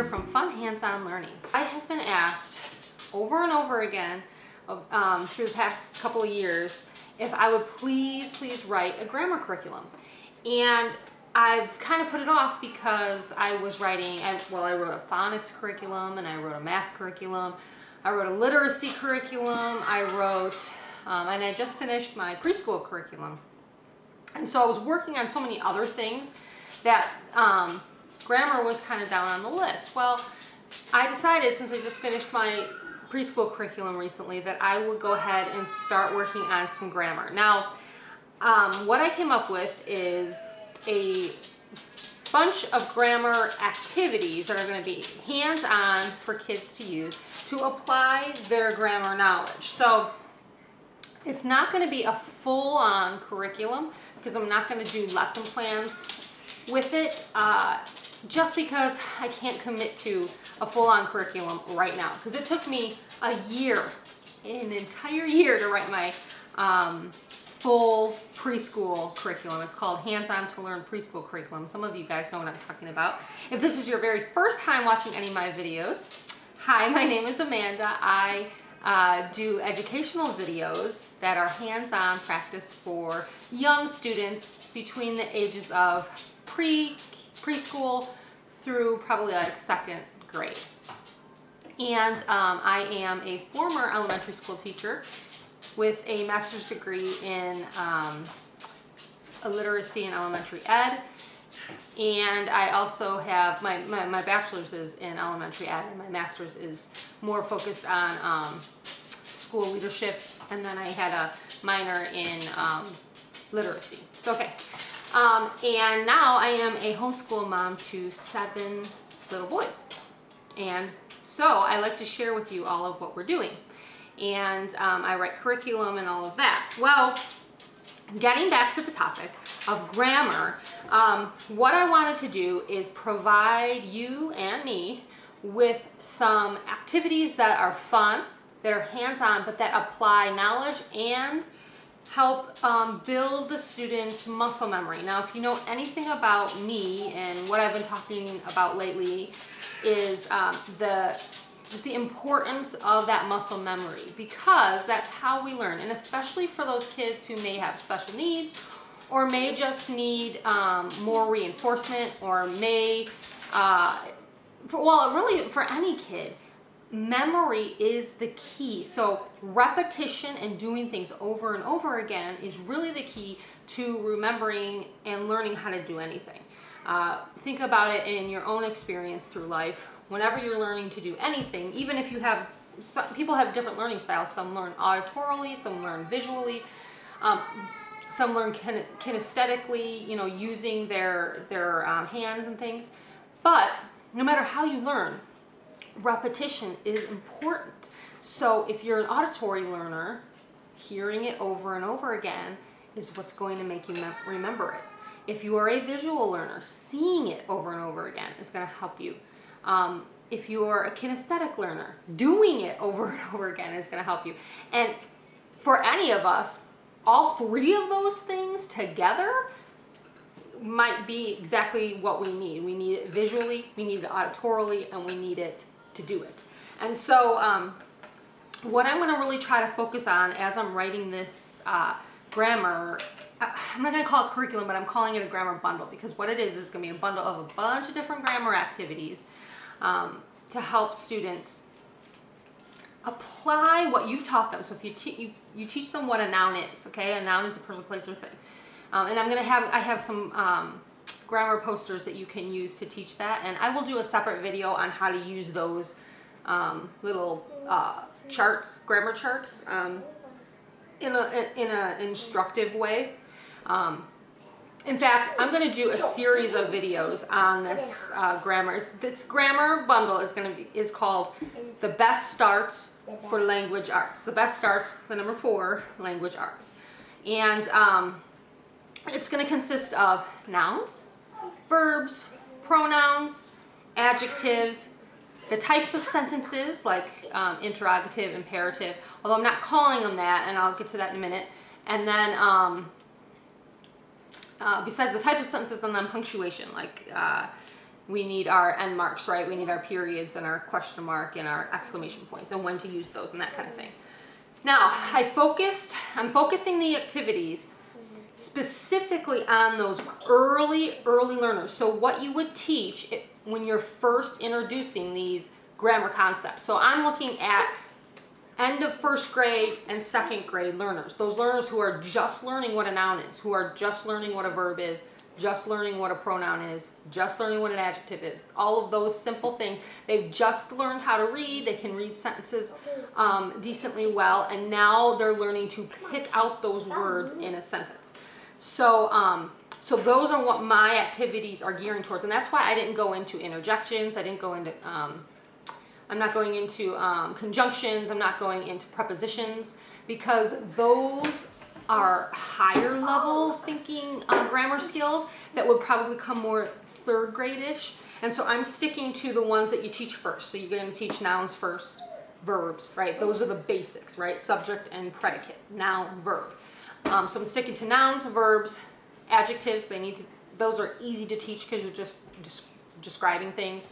here from Fun Hands-On Learning. I have been asked over and over again through the past couple of years if I would please write a grammar curriculum. And I've kind of put it off because I was writing, I wrote a phonics curriculum, and I wrote a math curriculum, I wrote a literacy curriculum, I wrote, and I just finished my preschool curriculum. And so I was working on so many other things that grammar was kind of down on the list. Well, I decided, since I just finished my preschool curriculum recently, that I would go ahead and start working on some grammar. Now, what I came up with is a bunch of grammar activities that are going to be hands-on for kids to use to apply their grammar knowledge. So it's not going to be a full-on curriculum because I'm not going to do lesson plans with it, just because I can't commit to a full-on curriculum right now, because it took me an entire year to write my full preschool curriculum. It's called Hands-On to Learn Preschool Curriculum. Some of you guys know what I'm talking about. If this is your very first time watching any of my videos, hi, my name is Amanda. I do educational videos that are hands-on practice for young students between the ages of preschool through probably like second grade. And I am a former elementary school teacher with a master's degree in literacy and elementary ed. And I also have, my bachelor's is in elementary ed, and my master's is more focused on school leadership. And then I had a minor in literacy. So, okay. And now I am a homeschool mom to 7 little boys. And so I like to share with you all of what we're doing. And I write curriculum and all of that. Well, getting back to the topic of grammar, what I wanted to do is provide you and me with some activities that are fun, that are hands-on, but that apply knowledge and help build the students' muscle memory. Now, if you know anything about me and what I've been talking about lately is just the importance of that muscle memory, because that's how we learn. And especially for those kids who may have special needs or may just need more reinforcement, or may, really for any kid, memory is the key. So repetition and doing things over and over again is really the key to remembering and learning how to do anything. Think about it in your own experience through life. Whenever you're learning to do anything, even if you have, people have different learning styles. Some learn auditorily, some learn visually, some learn kinesthetically, using their hands and things. But no matter how you learn, repetition is important. So if you're an auditory learner, hearing it over and over again is what's going to make you remember it. If you are a visual learner, seeing it over and over again is going to help you. If you are a kinesthetic learner, doing it over and over again is going to help you. And for any of us, all 3 of those things together might be exactly what we need. We need it visually, we need it auditorily, and we need it to do it. And so what I'm going to really try to focus on as I'm writing this grammar, I'm not going to call it curriculum, but I'm calling it a grammar bundle, because what it is going to be a bundle of a bunch of different grammar activities to help students apply what you've taught them. So if you teach them what a noun is, okay? A noun is a person, place, or thing. And I have some grammar posters that you can use to teach that, and I will do a separate video on how to use those little charts, grammar charts, in an instructive way. In fact, I'm going to do a series of videos on this grammar. This grammar bundle is called The Best Starts for Language Arts. The Best Starts, the number 4, Language Arts. And it's going to consist of nouns, verbs, pronouns, adjectives, the types of sentences like interrogative, imperative, although I'm not calling them that, and I'll get to that in a minute. And then besides the type of sentences, and then punctuation, like we need our end marks, right? We need our periods and our question mark and our exclamation points and when to use those and that kind of thing. Now, I'm focusing the activities specifically on those early learners. So what you would teach when you're first introducing these grammar concepts. So I'm looking at end of first grade and second grade learners. Those learners who are just learning what a noun is, who are just learning what a verb is, just learning what a pronoun is, just learning what an adjective is. All of those simple things. They've just learned how to read. They can read sentences decently well, and now they're learning to pick out those words in a sentence. So, so those are what my activities are gearing towards, and that's why I didn't go into interjections. I didn't go into I'm not going into conjunctions. I'm not going into prepositions, because those are higher level thinking grammar skills that would probably come more third grade-ish. And so I'm sticking to the ones that you teach first. So you're going to teach nouns first, verbs, right? Those are the basics, right? Subject and predicate, noun, verb. So I'm sticking to nouns, verbs, adjectives. Those are easy to teach because you're just describing things.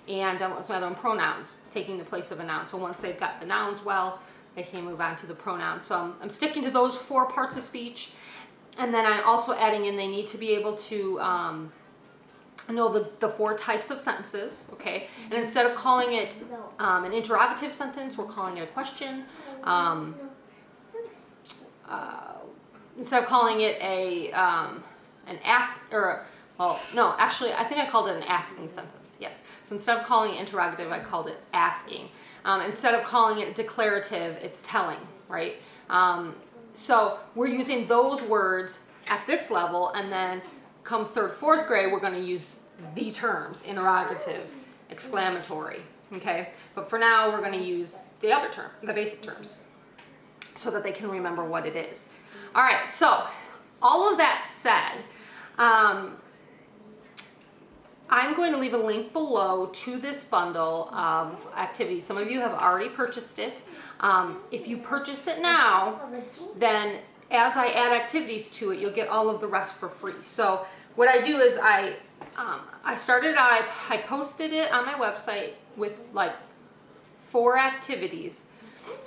And some other pronouns, taking the place of a noun. So once they've got the nouns well, they can move on to the pronouns. So I'm sticking to those 4 parts of speech. And then I'm also adding in, they need to be able to know the 4 types of sentences, okay? And instead of calling it an interrogative sentence, we're calling it a question. Instead of calling it an ask, or, well, no, actually, I think I called it an asking sentence, yes. So instead of calling it interrogative, I called it asking. Instead of calling it declarative, it's telling, right? So we're using those words at this level, and then come 3rd, 4th grade, we're going to use the terms, interrogative, exclamatory, okay? But for now, we're going to use the other term, the basic terms, so that they can remember what it is. All right, so all of that said, I'm going to leave a link below to this bundle of activities. Some of you have already purchased it. If you purchase it now, then as I add activities to it, you'll get all of the rest for free. So what I do is I posted it on my website with like 4 activities.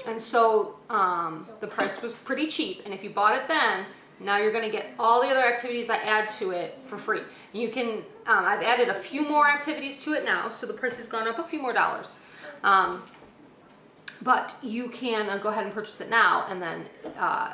And so the price was pretty cheap. And if you bought it then, now you're going to get all the other activities I add to it for free. You can, I've added a few more activities to it now, so the price has gone up a few more dollars. But you can go ahead and purchase it now, and then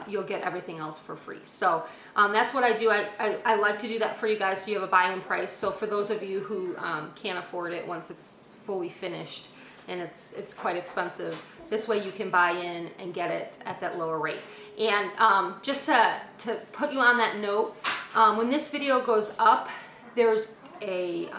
you'll get everything else for free. So that's what I do. I like to do that for you guys, so you have a buy-in price. So for those of you who can't afford it once it's fully finished, and it's quite expensive, this way you can buy in and get it at that lower rate. And just to put you on that note, when this video goes up, there's a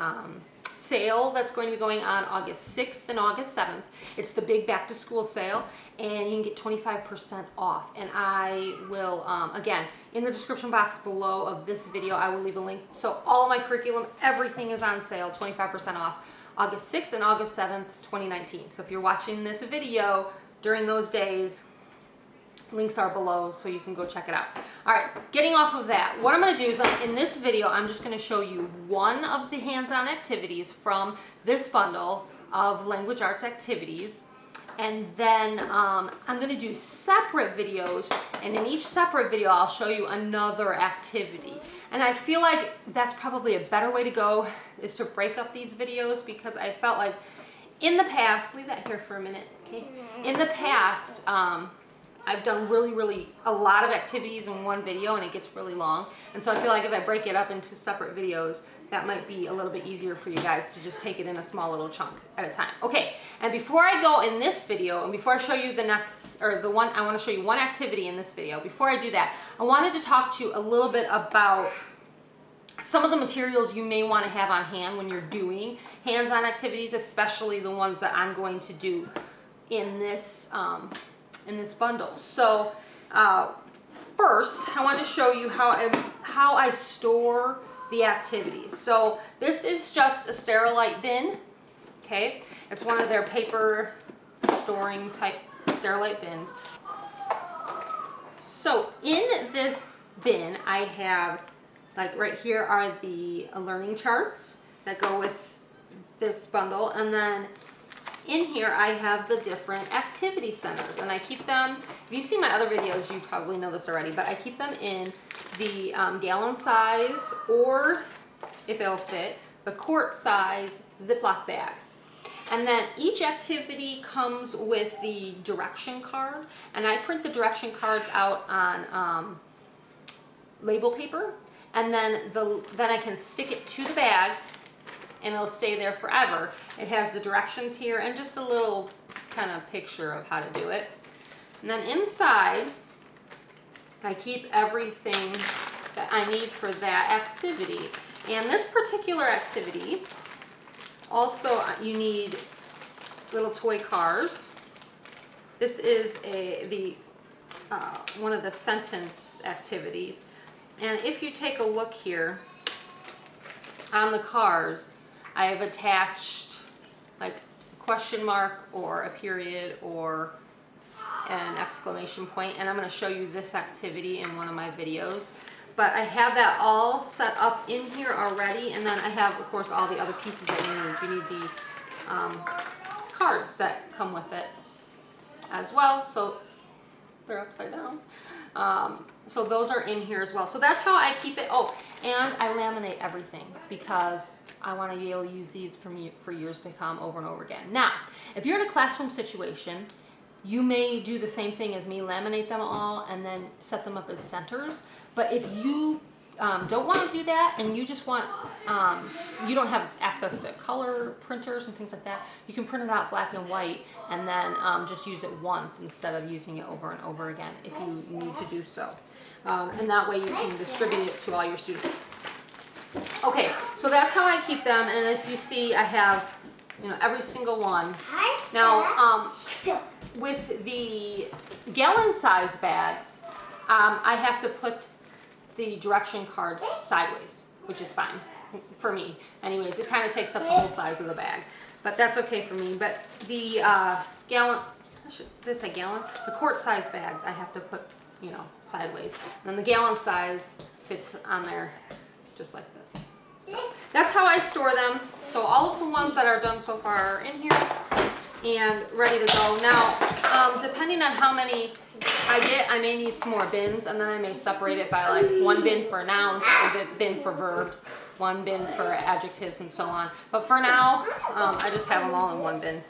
sale that's going to be going on August 6th and August 7th. It's the big back to school sale, and you can get 25% off. And I will, again, in the description box below of this video, I will leave a link. So all of my curriculum, everything is on sale, 25% off, August 6th and August 7th, 2019. So if you're watching this video during those days, links are below, so you can go check it out. All right, getting off of that, what I'm going to do is in this video, I'm just going to show you one of the hands-on activities from this bundle of language arts activities. And then I'm going to do separate videos, and in each separate video, I'll show you another activity. And I feel like that's probably a better way to go, is to break up these videos, because I felt like in the past, leave that here for a minute, okay? In the past, I've done really a lot of activities in one video, and it gets really long. And so I feel like if I break it up into separate videos, that might be a little bit easier for you guys to just take it in a small little chunk at a time. Okay, and before I go in this video, and before I show you the next, or the one, I want to show you one activity in this video. Before I do that, I wanted to talk to you a little bit about some of the materials you may want to have on hand when you're doing hands-on activities, especially the ones that I'm going to do in this bundle. So first, I want to show you how I store the activities. So this is just a Sterilite bin, okay? It's one of their paper storing type Sterilite bins. So in this bin, I have, like right here are the learning charts that go with this bundle, and then in here I have the different activity centers, and I keep them, if you see my other videos, you probably know this already, but I keep them in the gallon size, or if it'll fit, the quart size Ziploc bags. And then each activity comes with the direction card, and I print the direction cards out on label paper, and then I can stick it to the bag and it'll stay there forever. It has the directions here and just a little kind of picture of how to do it. And then inside, I keep everything that I need for that activity. And this particular activity, also you need little toy cars. This is one of the sentence activities. And if you take a look here on the cars, I have attached like a question mark or a period or an exclamation point, and I'm going to show you this activity in one of my videos. But I have that all set up in here already, and then I have, of course, all the other pieces that you need. You need the cards that come with it as well, so they're upside down. So those are in here as well. So that's how I keep it. Oh, and I laminate everything because I want to be able to use these for years to come over and over again. Now, if you're in a classroom situation, you may do the same thing as me, laminate them all and then set them up as centers. But if you don't want to do that and you just want, you don't have access to color printers and things like that, you can print it out black and white and then just use it once instead of using it over and over again if you need to do so. And that way you can distribute it to all your students. Okay, so that's how I keep them, and if you see, I have, every single one. Now, with the gallon size bags, I have to put the direction cards sideways, which is fine for me. Anyways, it kind of takes up the whole size of the bag, but that's okay for me. But the gallon, did I say gallon? The quart size bags, I have to put, sideways. And then the gallon size fits on there just like this. So that's how I store them. So all of the ones that are done so far are in here and ready to go. Now, depending on how many I get, I may need some more bins, and then I may separate it by like one bin for nouns, one bin for verbs, one bin for adjectives, and so on. But for now, I just have them all in one bin.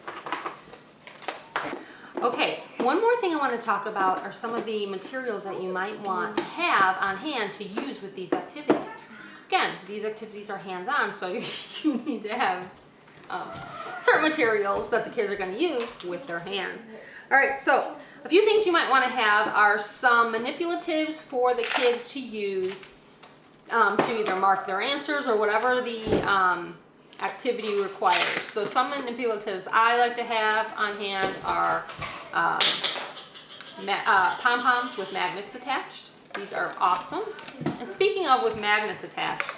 Okay, one more thing I want to talk about are some of the materials that you might want to have on hand to use with these activities. Again, these activities are hands-on, so you need to have certain materials that the kids are going to use with their hands. All right, so a few things you might want to have are some manipulatives for the kids to use to either mark their answers or whatever the activity requires. So some manipulatives I like to have on hand are pom-poms with magnets attached. These are awesome. And speaking of with magnets attached,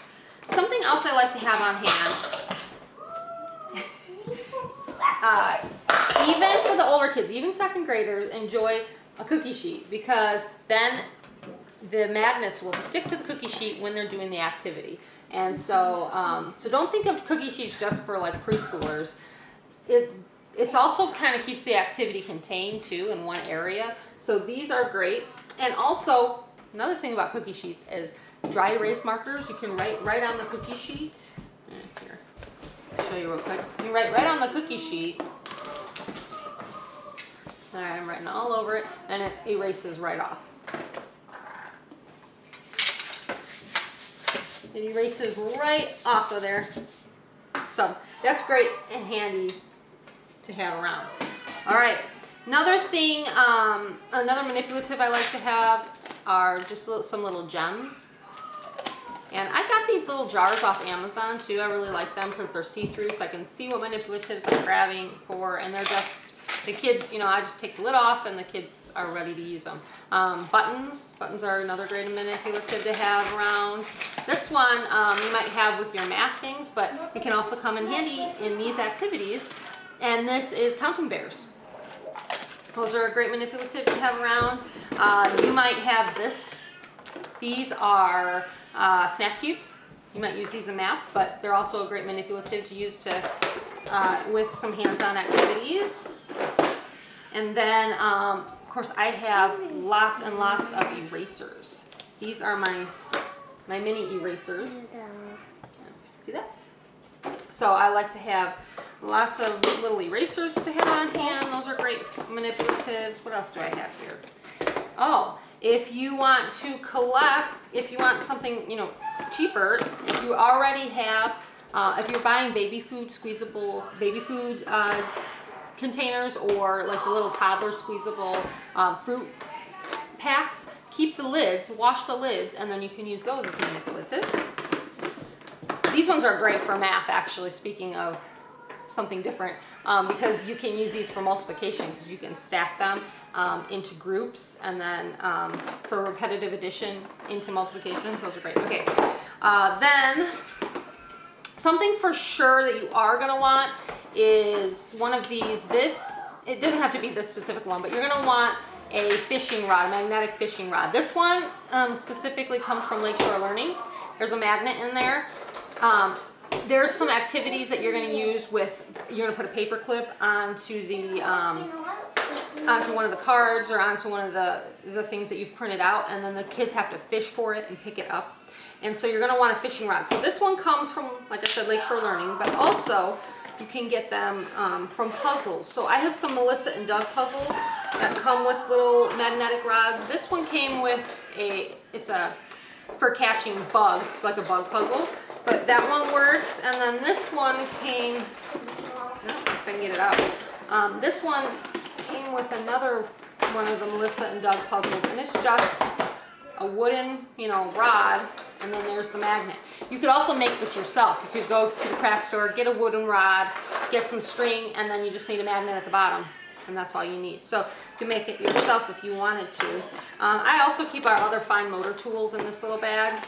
something else I like to have on hand, even for the older kids, even second graders enjoy a cookie sheet, because then the magnets will stick to the cookie sheet when they're doing the activity. And so, so don't think of cookie sheets just for like preschoolers. It's also kind of keeps the activity contained too in one area. So these are great. And also, another thing about cookie sheets is dry erase markers. You can write right on the cookie sheet. Here, I'll show you real quick. You can write right on the cookie sheet. All right, I'm writing all over it, and it erases right off. It erases right off of there. So that's great and handy to have around. All right, another thing, another manipulative I like to have are just some little gems. And I got these little jars off Amazon too. I really like them because they're see-through, so I can see what manipulatives I'm grabbing for, and they're just, the kids, I just take the lid off and the kids are ready to use them. Buttons are another great manipulative to have around. This one you might have with your math things, but it can also come in handy in these activities. And this is counting bears. Those are a great manipulative to have around. You might have this. These are snap cubes. You might use these in math, but they're also a great manipulative to use to with some hands-on activities. And then, of course, I have lots and lots of erasers. These are my mini erasers. See that? So I like to have lots of little erasers to have on hand. Those are great manipulatives. What else do I have here? Oh, if you want to collect, if you want something, you know, cheaper, if you already have, if you're buying baby food, squeezable baby food containers, or like the little toddler squeezable fruit packs, keep the lids, wash the lids, and then you can use those as manipulatives. These ones are great for math, actually, speaking of something different, because you can use these for multiplication, because you can stack them into groups, and then for repetitive addition into multiplication. Those are great. Okay, then something for sure that you are going to want is one of these. It doesn't have to be this specific one, but you're going to want a fishing rod, a magnetic fishing rod. This one specifically comes from Lakeshore Learning. There's a magnet in there. There's some activities that you're going to use with, you're going to put a paper clip onto the onto one of the cards, or onto one of the things that you've printed out, and then the kids have to fish for it and pick it up. And so you're going to want a fishing rod. So this one comes from, like I said, Lakeshore Learning, but also you can get them from puzzles. So I have some Melissa and Doug puzzles that come with little magnetic rods. This one came with it's for catching bugs. It's like a bug puzzle, but that one works. And then this one came, if I can get it out. This one came with another one of the Melissa and Doug puzzles, and it's just a wooden, you know, rod, and then there's the magnet. You could also make this yourself. You could go to the craft store, get a wooden rod, get some string, and then you just need a magnet at the bottom, and that's all you need. So you can make it yourself if you wanted to. I also keep our other fine motor tools in this little bag.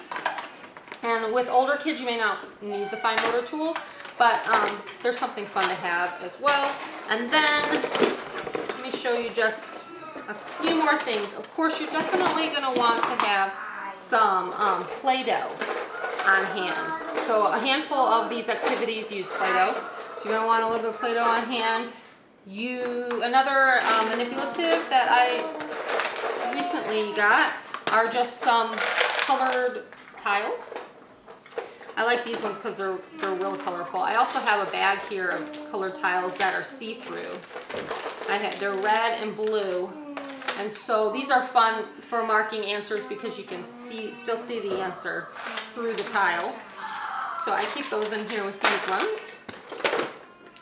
And with older kids, you may not need the fine motor tools, but there's something fun to have as well. And then let me show you just a few more things. Of course, you're definitely going to want to have some Play-Doh on hand. So a handful of these activities use Play-Doh. So you're going to want a little bit of Play-Doh on hand. Another manipulative that I recently got are just some colored tiles. I like these ones because they're real colorful. I also have a bag here of colored tiles that are see-through. They're red and blue. And so these are fun for marking answers because you can still see the answer through the tile. So I keep those in here with these ones.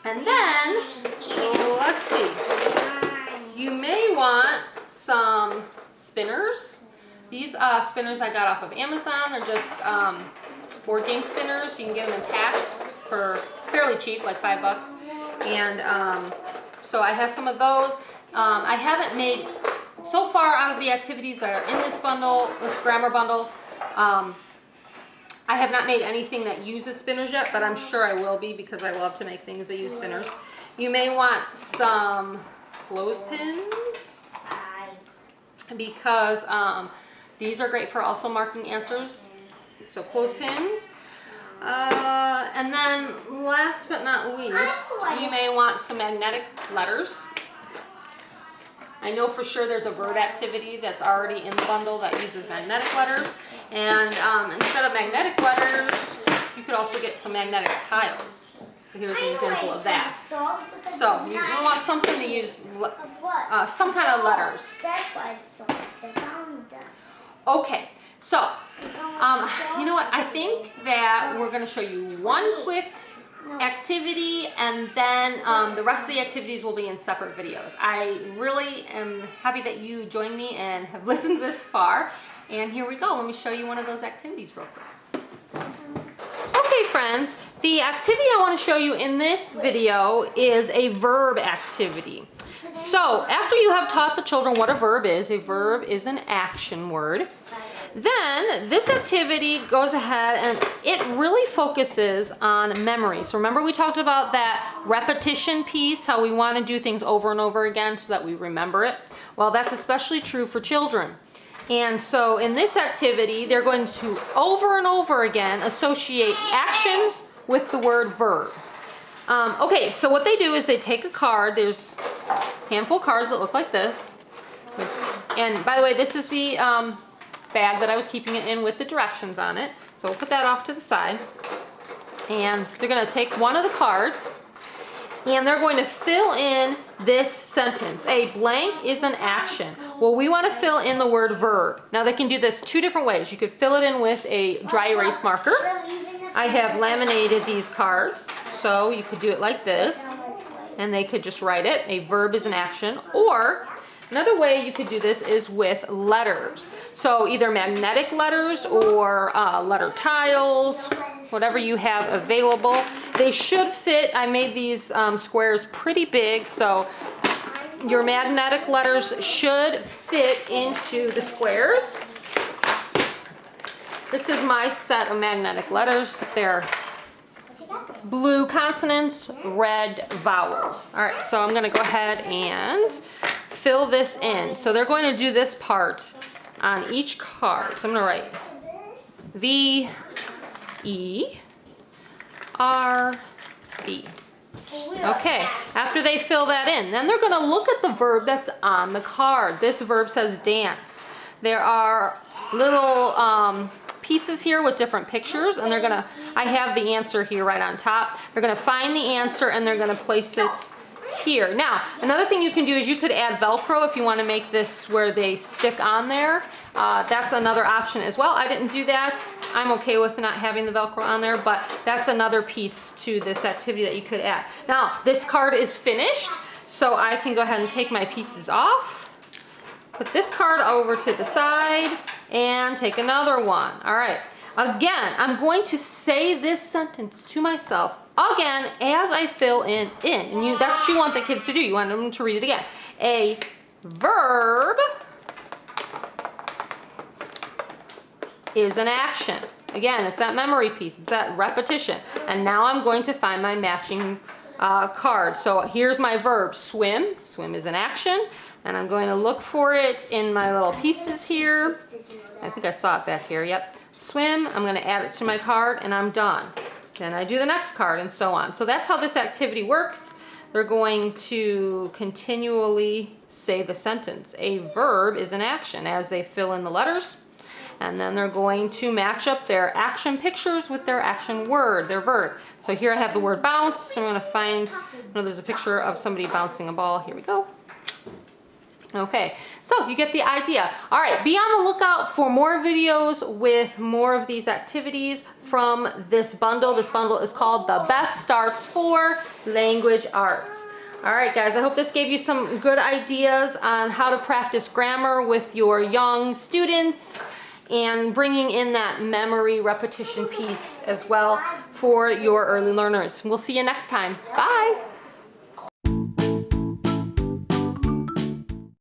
And then, let's see, you may want some spinners. These spinners I got off of Amazon. They're just board game spinners. You can get them in packs for fairly cheap, like $5. And so I have some of those. I haven't made, so far out of the activities that are in this bundle, this grammar bundle, I have not made anything that uses spinners yet, but I'm sure I will be because I love to make things that use spinners. You may want some clothespins because these are great for also marking answers. So clothespins. And then last but not least, you may want some magnetic letters. I know for sure there's a Verb Activity that's already in the bundle that uses magnetic letters. And instead of magnetic letters, you could also get some magnetic tiles. Here's an example of that. So you want something to use, some kind of letters. Okay, so you know what? I think that we're going to show you one quick activity, and then the rest of the activities will be in separate videos. I really am happy that you joined me and have listened this far. And here we go. Let me show you one of those activities real quick. Okay, friends, the activity I want to show you in this video is a verb activity. So after you have taught the children what a verb is an action word. Then this activity goes ahead and it really focuses on memory. So remember we talked about that repetition piece, how we want to do things over and over again so that we remember it. Well, that's especially true for children. And so in this activity, they're going to over and over again associate actions with the word verb. Okay, so what they do is they take a card. There's a handful of cards that look like this. And by the way, this is the bag that I was keeping it in with the directions on it. So we'll put that off to the side. And they're going to take one of the cards, and they're going to fill in this sentence. A blank is an action. Well, we want to fill in the word verb. Now, they can do this two different ways. You could fill it in with a dry erase marker. I have laminated these cards, so you could do it like this, and they could just write it. A verb is an action. Or another way you could do this is with letters. So either magnetic letters or letter tiles, whatever you have available. They should fit. I made these squares pretty big, so your magnetic letters should fit into the squares. This is my set of magnetic letters. They're blue consonants, red vowels. All right, so I'm going to go ahead and fill this in. So they're going to do this part on each card. So I'm going to write V, E, R, B. Okay, after they fill that in, then they're going to look at the verb that's on the card. This verb says dance. There are little pieces here with different pictures, and I have the answer here right on top. They're going to find the answer, and they're going to place it here. Now, another thing you can do is you could add Velcro if you want to make this where they stick on there. That's another option as well. I didn't do that. I'm okay with not having the Velcro on there, but that's another piece to this activity that you could add. Now, this card is finished, so I can go ahead and take my pieces off, put this card over to the side, and take another one. All right. Again, I'm going to say this sentence to myself again as I fill in. And that's what you want the kids to do. You want them to read it again. A verb is an action. Again, it's that memory piece. It's that repetition. And now I'm going to find my matching card. So here's my verb, swim. Swim is an action. And I'm going to look for it in my little pieces here. I think I saw it back here. Yep. Swim. I'm going to add it to my card, and I'm done. Then I do the next card, and so on. So that's how this activity works. They're going to continually say the sentence. A verb is an action as they fill in the letters. And then they're going to match up their action pictures with their action word, their verb. So here I have the word bounce. So I'm going to find, there's a picture of somebody bouncing a ball. Here we go. Okay, so you get the idea. All right, be on the lookout for more videos with more of these activities from this bundle. This bundle is called The Best Starts for Language Arts. All right, guys, I hope this gave you some good ideas on how to practice grammar with your young students and bringing in that memory repetition piece as well for your early learners. We'll see you next time. Bye.